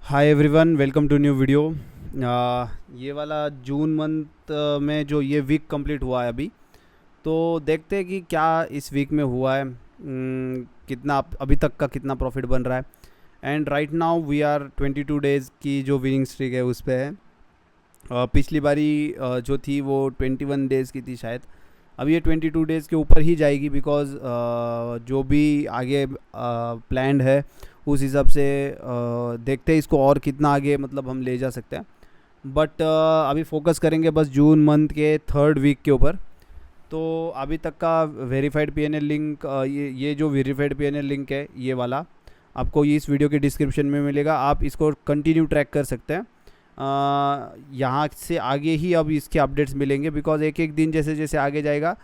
Hi everyone, welcome to new video. ये वाला June month में जो ये वीक कंप्लीट हुआ है अभी, तो देखते हैं कि क्या इस वीक में हुआ है। कितना अभी तक का कितना प्रॉफिट बन रहा है। And right now we are 22 days की जो विनिंग स्ट्रीक है उस पे है। पिछली बारी जो थी वो 21 डेज़ की थी शायद। अब ये 22 डेज़ के ऊपर ही जाएगी बिकॉज जो भी आगे प्लान्ड है उस हिसाब से देखते हैं इसको और कितना आगे मतलब हम ले जा सकते हैं। बट अभी फोकस करेंगे बस जून मंथ के थर्ड वीक के ऊपर। तो अभी तक का वेरीफाइड पीएनएल लिंक, ये जो वेरीफाइड पीएनएल लिंक है ये वाला आपको इस वीडियो के डिस्क्रिप्शन में मिलेगा। आप इसको कंटिन्यू ट्रैक कर सकते हैं। यहाँ से आगे ही अब इसके अपडेट्स मिलेंगे बिकॉज एक एक दिन जैसे जैसे आगे जाएगा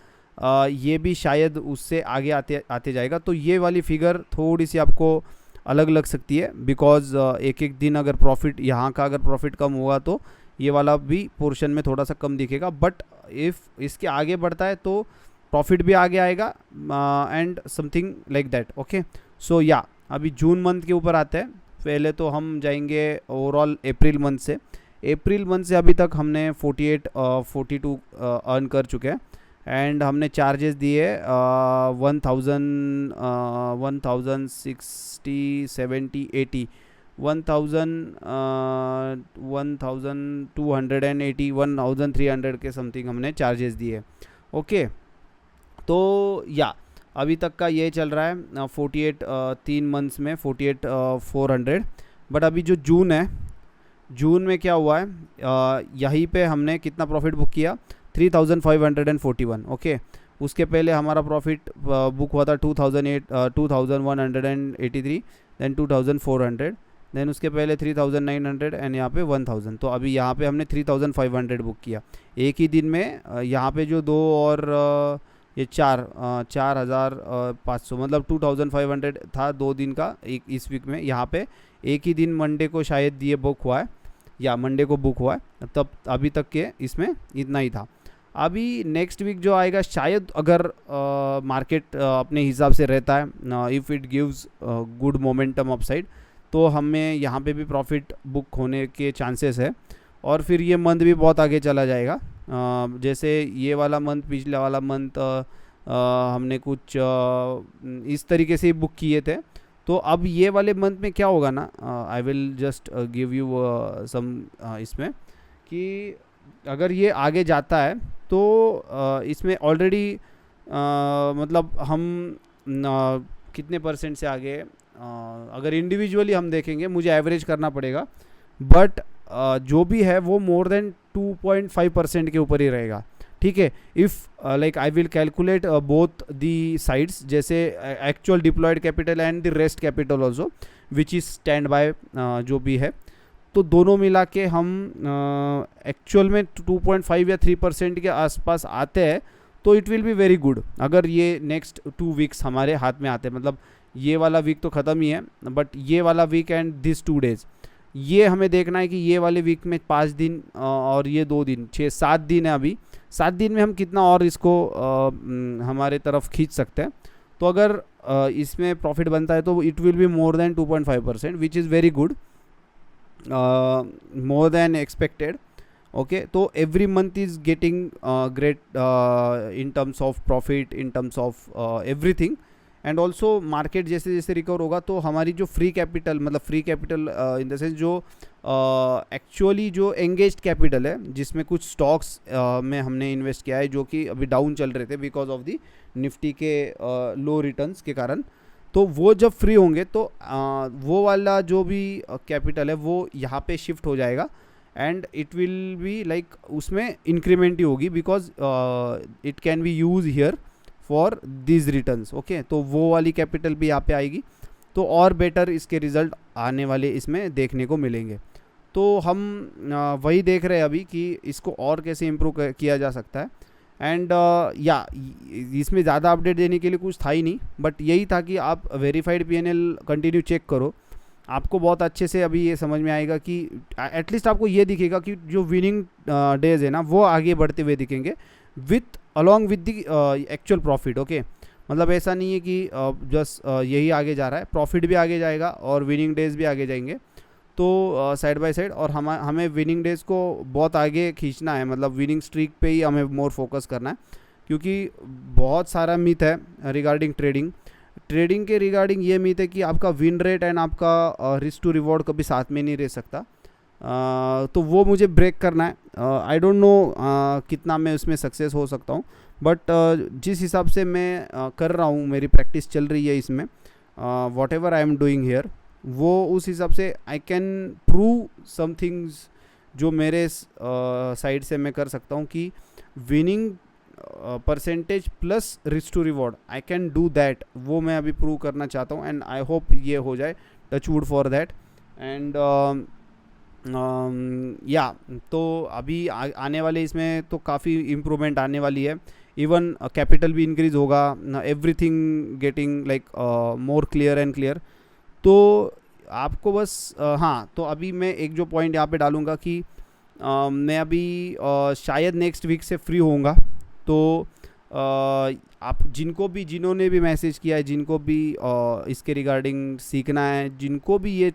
ये भी शायद उससे आगे आते आते जाएगा। तो ये वाली फिगर थोड़ी सी आपको अलग लग सकती है बिकॉज एक एक दिन अगर प्रॉफिट यहाँ का अगर प्रॉफिट कम हुआ तो ये वाला भी पोर्शन में थोड़ा सा कम दिखेगा। बट इफ़ इसके आगे बढ़ता है तो प्रॉफिट भी आगे आएगा and something like that. Okay, so या अभी जून मंथ के ऊपर आते हैं। पहले तो हम जाएंगे ओवरऑल अप्रैल मंथ से। अप्रैल मंथ से अभी तक हमने 42 अर्न कर चुके हैं एंड हमने चार्जेस दिए 1060 70 80 1280 1300 के समथिंग हमने चार्जेस दिए। ओके, तो या अभी तक का ये चल रहा है 48 3 मंथ्स में 48 400। बट अभी जो जून है, जून में क्या हुआ है, यहीं पे हमने कितना प्रॉफिट बुक किया 3541। ओके, उसके पहले हमारा प्रॉफिट बुक हुआ था 2183, देन 2400, देन उसके पहले 3900 एंड यहाँ पे 1000। तो अभी यहाँ पे हमने 3500 बुक किया एक ही दिन में। यहाँ पे जो दो और ये 4500 मतलब 2500 था 2 दिन का एक इस वीक में। यहाँ पे एक ही दिन मंडे को शायद ये बुक हुआ है या मंडे को बुक हुआ है, तब अभी तक के इसमें इतना ही था। अभी नेक्स्ट वीक जो आएगा शायद अगर मार्केट अपने हिसाब से रहता है, if it gives good momentum upside, तो हमें यहाँ पे भी प्रॉफिट बुक होने के चांसेस है। और फिर ये मंथ भी बहुत आगे चला जाएगा। जैसे ये वाला मंथ, पिछला वाला मंथ हमने कुछ इस तरीके से बुक किए थे। तो अब ये वाले मंथ में क्या होगा ना, I will just give you some इसमें कि अगर ये आगे जाता है तो इसमें ऑलरेडी मतलब हम कितने परसेंट से आगे, अगर इंडिविजुअली हम देखेंगे मुझे एवरेज करना पड़ेगा, बट जो भी है वो मोर देन 2.5% के ऊपर ही रहेगा। ठीक है, if like I will calculate both the sides, जैसे actual deployed capital and the rest capital also which is stand by जो भी है, तो दोनों मिला के हम एक्चुअल में 2.5 या 3% के आसपास आते हैं तो it will be very good. अगर ये नेक्स्ट 2 वीक्स हमारे हाथ में आते हैं, मतलब ये वाला वीक तो ख़त्म ही है बट ये वाला वीक एंड दिस 2 डेज़, ये हमें देखना है कि ये वाले वीक में 5 दिन और ये 2 दिन 6-7 दिन है। अभी 7 दिन में हम कितना और इसको हमारे तरफ खींच सकते हैं। तो अगर इसमें प्रॉफिट बनता है तो it will be more than 2.5% which is very good, more than expected. Okay, so every month is getting great in terms of profit, in terms of everything. And also market जैसे जैसे recover होगा तो हमारी जो free capital, मतलब free capital in the sense जो actually जो engaged capital है, जिसमें कुछ स्टॉक्स में हमने इन्वेस्ट किया है जो कि अभी डाउन चल रहे थे बिकॉज ऑफ दी निफ्टी के लो रिटर्न्स के कारण, तो वो जब फ्री होंगे तो वो वाला जो भी कैपिटल है वो यहाँ पे शिफ्ट हो जाएगा and it will be like उसमें इंक्रीमेंट ही होगी because it can be use here for this returns. Okay, तो वो वाली कैपिटल भी यहाँ पे आएगी तो और बेटर इसके रिज़ल्ट आने वाले इसमें देखने को मिलेंगे। तो हम वही देख रहे हैं अभी कि इसको और कैसे इम्प्रूव किया जा सकता है। एंड या इसमें ज़्यादा अपडेट देने के लिए कुछ था ही नहीं, बट यही था कि आप वेरीफाइड पीएनएल कंटिन्यू चेक करो, आपको बहुत अच्छे से अभी ये समझ में आएगा कि एटलीस्ट आपको ये दिखेगा कि जो विनिंग डेज है ना वो आगे बढ़ते हुए दिखेंगे with along with the actual profit. Okay, मतलब ऐसा नहीं है कि जस्ट यही आगे जा रहा है, प्रॉफिट भी आगे जाएगा और विनिंग डेज भी आगे जाएंगे। तो साइड बाय साइड, और हमें विनिंग डेज को बहुत आगे खींचना है, मतलब विनिंग स्ट्रीक पे ही हमें मोर फोकस करना है, क्योंकि बहुत सारा मिथ है रिगार्डिंग ट्रेडिंग के रिगार्डिंग ये मिथ है कि आपका विन रेट एंड आपका रिस्क टू रिवॉर्ड कभी साथ में नहीं रह सकता। तो वो मुझे ब्रेक करना है। आई डोंट नो कितना मैं उसमें सक्सेस हो सकता हूँ, बट जिस हिसाब से मैं कर रहा हूँ, मेरी प्रैक्टिस चल रही है इसमें, whatever I am doing here, वो उस हिसाब से I can prove some things जो मेरे साइड से मैं कर सकता हूँ कि winning percentage plus risk to reward I can do that. वो मैं अभी प्रूव करना चाहता हूँ, एंड आई होप ये हो जाए, touch wood for that. And या तो अभी आने वाले इसमें तो काफ़ी इम्प्रूवमेंट आने वाली है, इवन कैपिटल भी इंक्रीज होगा, everything getting like more clear and clear. तो आपको बस हाँ, तो अभी मैं एक जो पॉइंट यहाँ पे डालूँगा कि मैं अभी शायद नेक्स्ट वीक से फ्री होऊंगा, तो आप जिन्होंने भी मैसेज किया है, जिनको भी इसके रिगार्डिंग सीखना है, जिनको भी ये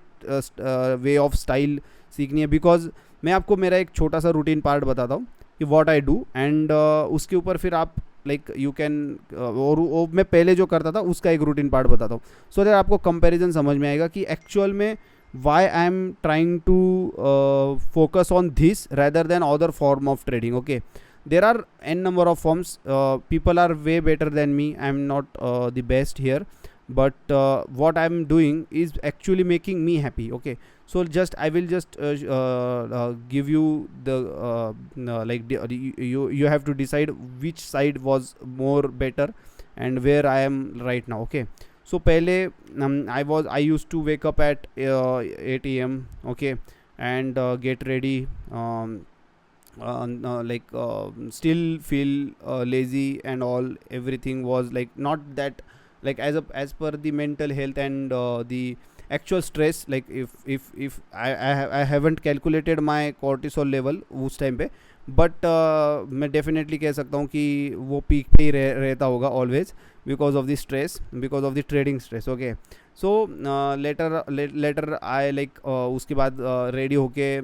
वे ऑफ स्टाइल सीखनी है, बिकॉज मैं आपको मेरा एक छोटा सा रूटीन पार्ट बताता हूँ कि व्हाट आई डू, एंड उसके ऊपर फिर आप लाइक यू कैन, और मैं पहले जो करता था उसका एक रूटीन पार्ट बताता हूँ, सो दैट आपको कंपैरिजन समझ में आएगा कि एक्चुअल में why I am trying to focus on this rather than other form of trading. Okay, there are n number of forms, people are way better than me, I am not the best here, but what I am doing is actually making me happy. Okay, so I will just give you the you have to decide which side was more better and where I am right now. Okay, so पहले I used to wake up at 8 a.m. okay, and get ready, still feel lazy and all, everything was like not that, like as per the mental health and the actual stress, like if I haven't calculated my cortisol level उस time पे, but मैं definitely कह सकता हूँ कि वो peak पे ही रहता होगा always, because of the stress, because of the trading stress. Okay, so later I like उसके बाद रेडी होके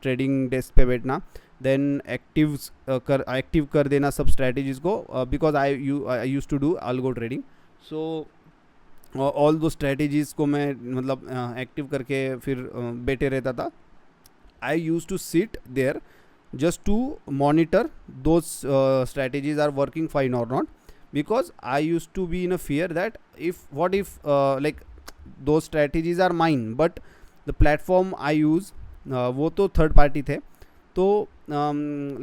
ट्रेडिंग डेस्क पे बैठना, देन एक्टिव कर देना सब स्ट्रैटेजीज़ को, because I use to do algo trading, so all those strategies को मैं मतलब एक्टिव करके फिर बैठे रहता था। I use to sit there just to monitor those strategies are working fine or not, because I used to be in a fear that what if like those strategies are mine but the platform I use वो तो third party थे, तो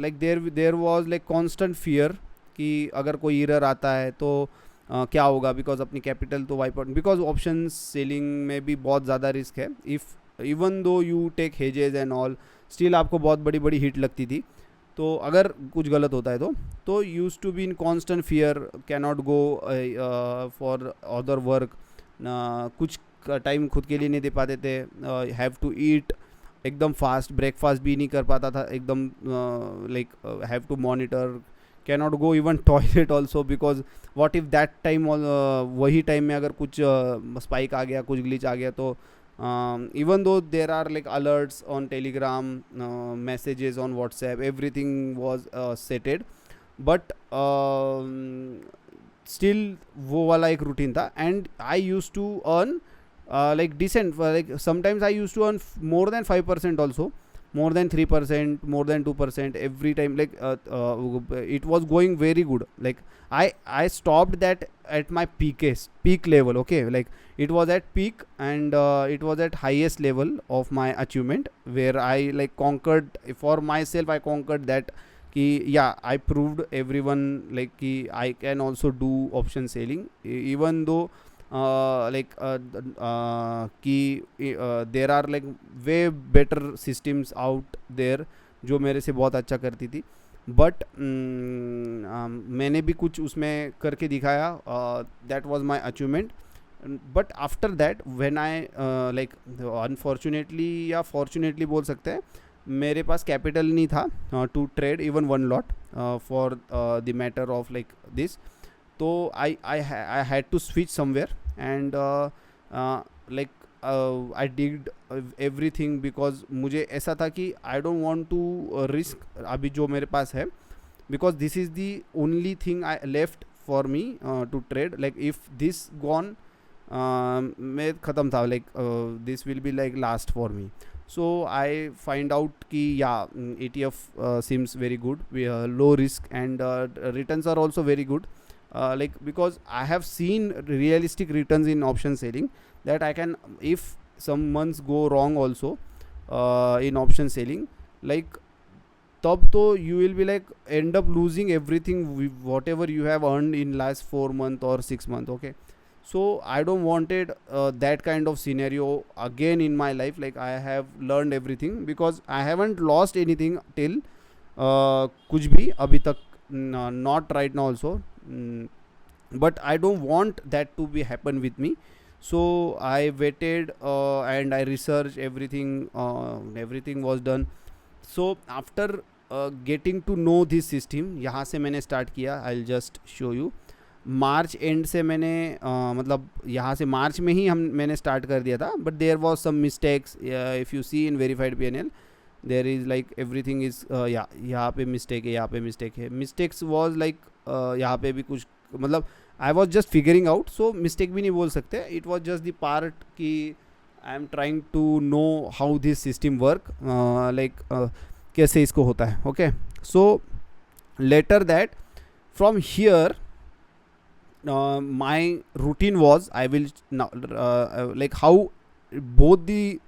like there was like constant fear कि अगर कोई error आता है तो क्या होगा, बिकॉज अपनी कैपिटल तो wipe out, because option selling में भी बहुत ज़्यादा रिस्क है, if even though you take hedges and all, still आपको बहुत बड़ी बड़ी हिट लगती थी, तो अगर कुछ गलत होता है तो use to be in constant fear, can not go for other work, कुछ टाइम खुद के लिए नहीं दे पाते थे, हैव टू ईट एकदम फास्ट, ब्रेकफास्ट भी नहीं कर पाता था एकदम, like have to monitor, can not go even toilet also, because what if that time वही टाइम में अगर कुछ स्पाइक आ गया, कुछ ग्लिच आ गया, तो even though there are like alerts on Telegram, messages on WhatsApp, everything was setted, but still वो वाला एक रूटीन था, and I used to earn like decent, like sometimes I used to earn more than 5% also, more than 3%, more than 2% every time, like it was going very good, like I stopped that at my peak level. Okay, like it was at peak, and it was at highest level of my achievement, where I like conquered, for myself I conquered that कि yeah, I proved everyone like कि I can also do option selling, even though कि there are like way better systems out there जो मेरे से बहुत अच्छा करती थी, बट मैंने भी कुछ उसमें करके दिखाया, that was my achievement, but after that when I like unfortunately या फॉर्चुनेटली बोल सकते हैं, मेरे पास कैपिटल नहीं था to trade even one lot for the matter of like this, तो I had to switch somewhere, and like I digged everything, because मुझे ऐसा था कि I don't want to risk अभी जो मेरे पास है, because this is the only thing I left for me to trade. Like if this gone, मैं ख़त्म था, like this will be like last for me. So I find out कि yeah, ETF seems very good, low risk, and returns are also very good. Like because I have seen realistic returns in option selling, that I can, if some months go wrong also in option selling, like तब तो you will be like end up losing everything whatever you have earned in last 4 month or 6 month. Okay, so I don't wanted that kind of scenario again in my life. Like I have learned everything, because I haven't lost anything till कुछ भी अभी तक, not right now also, but I don't want that to be happen with me. So I waited and I researched everything, everything was done. So after getting to know this system, यहाँ से मैंने start किया. I will just show you. March end से मैंने मतलब यहाँ से मार्च में ही मैंने स्टार्ट कर दिया था, but there was some mistakes. If you see in verified PNL, there is like everything is यहाँ पे मिस्टेक है, यहाँ पे मिस्टेक है. मिस्टेक्स वॉज लाइक यहाँ पे भी कुछ, मतलब I was just figuring out. So mistake भी नहीं बोल सकते, it was just the part कि I am trying to know how this system work, like कैसे इसको होता है. Okay, so later that from here my routine was, I will like how both the,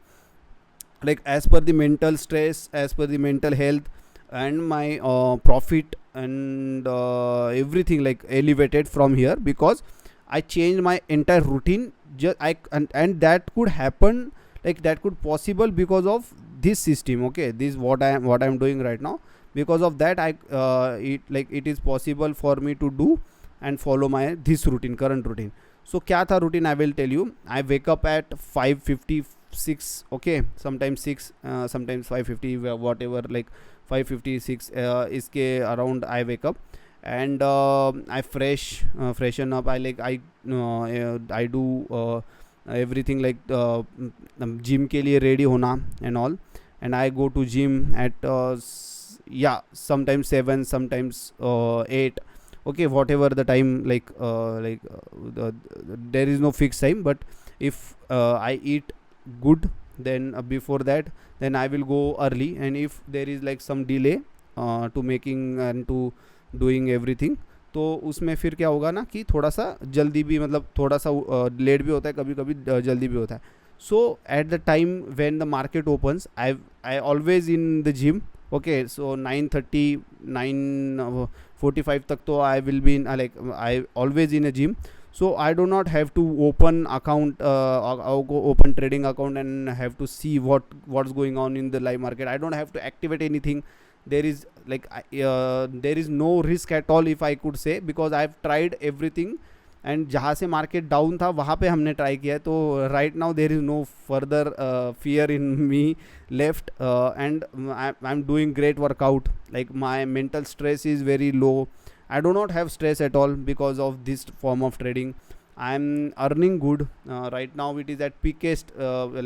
like as per the mental stress, as per the mental health, and my profit and everything like elevated from here, because I changed my entire routine. And that could happen, like that could possible because of this system. Okay, this is what I am doing right now. Because of that, it is possible for me to do and follow my this routine, current routine. So क्या था routine, I will tell you. I wake up at 5:56. Okay, sometimes 6, sometimes 5:50, whatever, like 5:56 इसके around I wake up, and I freshen up. I do everything, like gym के लिए ready होना and all, and I go to gym at sometimes 7, sometimes 8. Okay, whatever the time, there is no fixed time, but if I eat good, then before that, then I will go early. And if there is like some delay to making and to doing everything, तो उसमें फिर क्या होगा ना कि थोड़ा सा जल्दी भी, मतलब थोड़ा सा लेट भी होता है, कभी कभी जल्दी भी होता है. So at the time when the market opens, I always in the gym. Okay, so 9:30, 9:45 तक तो I will be in, like I always in a gym. So I do not have to open account, open trading account, and have to see what's going on in the live market. I don't have to activate anything. There is there is no risk at all, if I could say, because I've tried everything. And जहाँ से market down था वहाँ पे हमने try किया. तो right now there is no further fear in me left, and I am doing great workout. Like my mental stress is very low. I do not have stress at all because of this form of trading. I am earning good. Right now it is at peakest,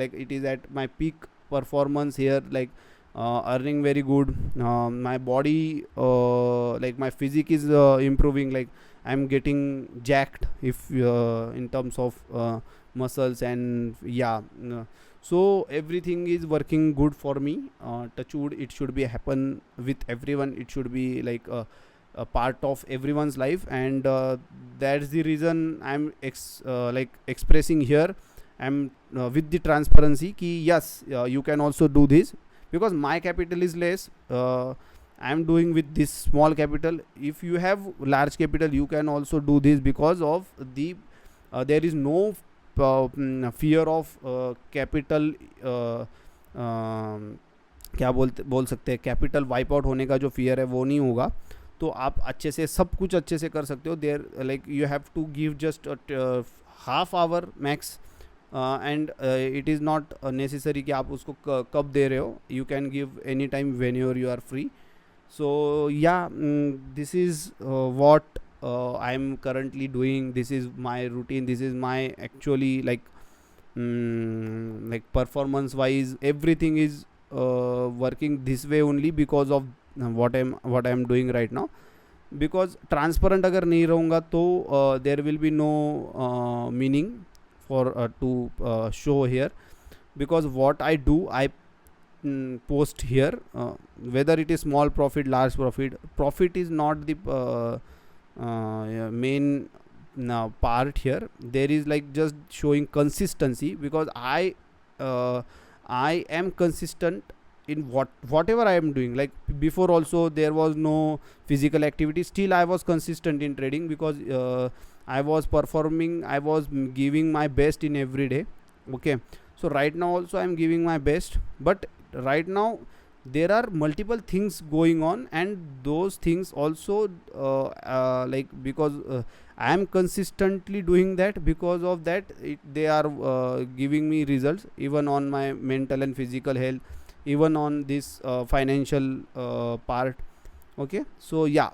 like it is at my peak performance here, like earning very good. My body, like my physique is improving. Like I am getting jacked, if in terms of muscles, and so everything is working good for me. Touch wood, it should be happen with everyone. It should be like a part of everyone's life, and that's the reason I'm like expressing here. I'm with the transparency ki yes, you can also do this, because my capital is less. I'm doing with this small capital. If you have large capital, you can also do this, because of the there is no fear of capital, क्या बोल सकते हैं, capital wipe out होने का जो fear है वो नहीं होगा. तो आप अच्छे से सब कुछ अच्छे से कर सकते हो. There like you have to give just half hour max, and it is not necessary कि आप उसको कब दे रहे हो. You can give any time when you are free. So this is what I am currently doing. This is my routine. This is my actually like like performance wise everything is working this way only because of what I'm doing right now. Because transparent अगर नहीं रहूँगा तो there will be no meaning for to show here, because what I do, I post here, whether it is small profit, large profit is not the main part here. There is like just showing consistency, because I am consistent in whatever I am doing. Like before also there was no physical activity, still I was consistent in trading, because I was performing, I was giving my best in every day. Okay, so right now also I am giving my best, but right now there are multiple things going on, and those things also like because I am consistently doing that, because of that they are giving me results even on my mental and physical health, even on this financial part. Okay, so yeah,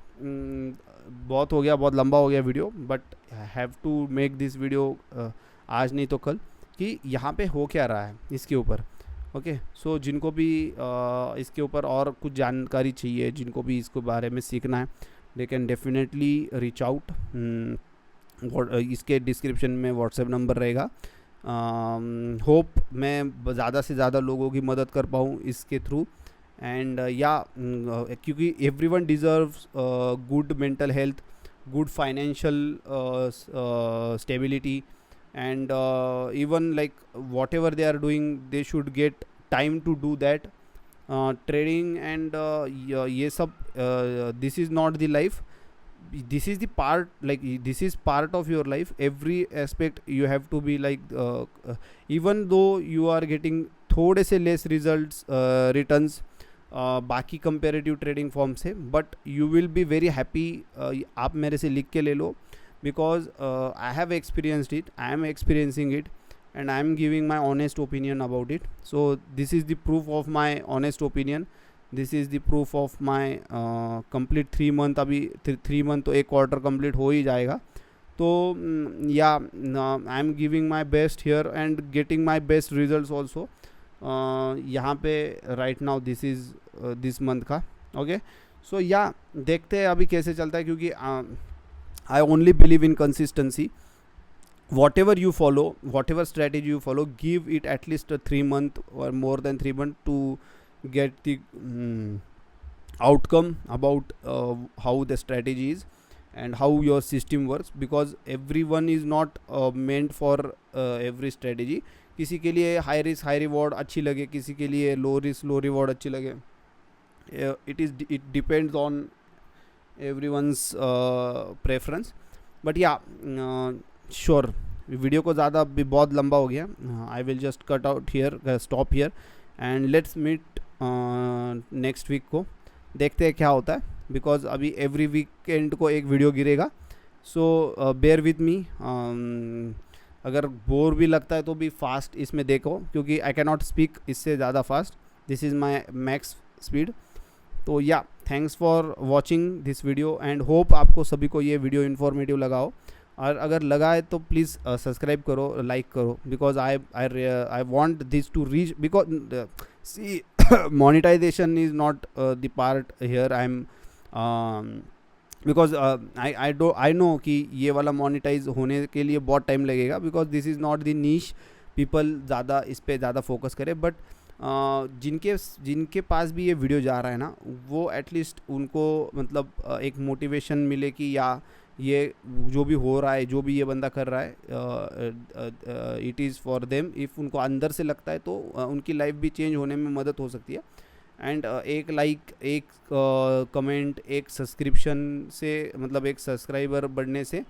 बहुत हो गया, बहुत लंबा हो गया video, but have to make this video आज नहीं तो कल, कि यहाँ पे हो क्या रहा है इसके ऊपर. ओके, सो जिनको भी इसके ऊपर और कुछ जानकारी चाहिए, जिनको भी इसके बारे में सीखना है, they can definitely reach out. इसके डिस्क्रिप्शन में व्हाट्सएप नंबर रहेगा. होप मैं ज़्यादा से ज़्यादा लोगों की मदद कर पाऊँ इसके थ्रू. एंड या क्योंकि everyone deserves good mental health, good financial stability, and even like whatever they are doing, they should get time to do that. Trading and ये सब, this is not the life, this is the part, like this is part of your life. Every aspect you have to be like even though you are getting थोड़े से less results returns बाकी comparative trading form से, but you will be very happy. आप मेरे से लिख के ले लो, because I have experienced it, I am experiencing it, and I am giving my honest opinion about it. So this is the proof of my honest opinion, this is the proof of my complete 3 month. अभी 3 month तो एक quarter complete हो ही जाएगा. तो या आई am giving my best here and getting my best results also यहाँ पे right now. This is this month का. ओके, सो या देखते हैं अभी कैसे चलता है, क्योंकि I only believe in consistency. What ever you follow, what ever strategy you follow, give it at least 3 month or more than 3 month to get the outcome about how the strategy is and how your system works, because everyone is not meant for every strategy. किसी के लिए high risk high reward अच्छी लगे, किसी के लिए low risk लो reward अच्छी लगे. It depends on everyone's preference. But yeah sure, video को ज़्यादा भी बहुत लंबा हो गया. I will just cut out here, stop here, and let's meet next week को. देखते हैं क्या होता है, बिकॉज अभी एवरी वीकेंड को एक वीडियो गिरेगा. सो बेयर विथ मी. अगर बोर भी लगता है तो भी फास्ट इसमें देखो, क्योंकि आई कैन नॉट स्पीक इससे ज़्यादा fast. This is my max speed. तो या thanks for watching this video, and hope आपको सभी को ये वीडियो इन्फॉर्मेटिव लगा हो. और अगर लगा है तो प्लीज़ सब्सक्राइब करो, लाइक करो, because I want this to reach, because see monetization is not the part here. I am because I know कि ये वाला मोनेटाइज होने के लिए बहुत टाइम लगेगा, because this is not the niche people ज़्यादा इस पर ज़्यादा फोकस करें. बट जिनके पास भी ये वीडियो जा रहा है ना, वो एटलीस्ट उनको मतलब एक मोटिवेशन मिले कि या ये जो भी हो रहा है, जो भी ये बंदा कर रहा है, it is for them. If उनको अंदर से लगता है तो उनकी लाइफ भी चेंज होने में मदद हो सकती है. एंड एक लाइक, एक कमेंट, एक सब्सक्रिप्शन से, मतलब एक सब्सक्राइबर बढ़ने से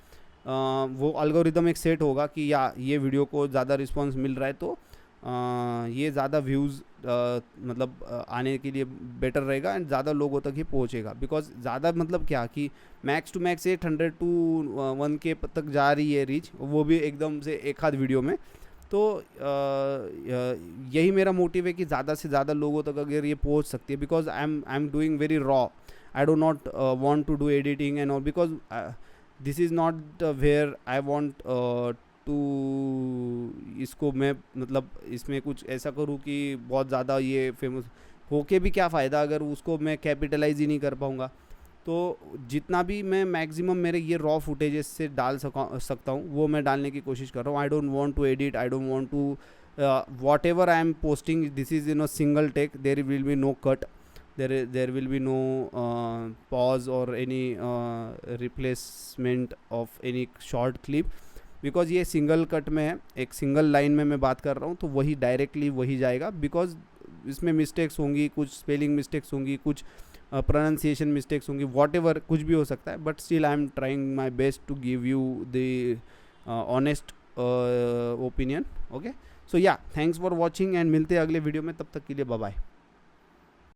वो एल्गोरिदम एक सेट होगा कि या ये वीडियो को ज़्यादा रिस्पांस मिल रहा है, तो ये ज़्यादा व्यूज़ मतलब आने के लिए बेटर रहेगा, एंड ज़्यादा लोगों तक ही पहुँचेगा. बिकॉज ज़्यादा मतलब क्या कि max to max 800 to 1K तक जा रही है रीच, वो भी एकदम से एक आध वीडियो में. तो यही मेरा मोटिव है कि ज़्यादा से ज़्यादा लोगों तक अगर ये पहुंच सकती है, because I am doing very raw. I do not want to do editing and all, because this is not where I want to इसको मैं मतलब इसमें कुछ ऐसा करूँ कि बहुत ज़्यादा ये फेमस होके भी क्या फ़ायदा अगर उसको मैं कैपिटलाइज ही नहीं कर पाऊँगा। तो जितना भी मैं मैक्सिमम मेरे ये रॉ फुटेजेस से डाल सकता हूँ वो मैं डालने की कोशिश कर रहा हूँ। I don't want to edit, I don't want to whatever I am posting, this is in a single take, there will be no cut, there will be no pause or any replacement of any short clip, because ये single cut में है, एक single line में मैं बात कर रहा हूँ तो वही डायरेक्टली वही जाएगा। बिकॉज इसमें मिस्टेक्स होंगी, कुछ स्पेलिंग मिस्टेक्स होंगी, कुछ प्रोनाउंसिएशन मिस्टेक्स होंगी, वॉट एवर कुछ भी हो सकता है, but still I am trying my best to give you the honest opinion. Okay, so yeah thanks for watching and मिलते हैं अगले वीडियो में, तब तक के लिए बाय बाय।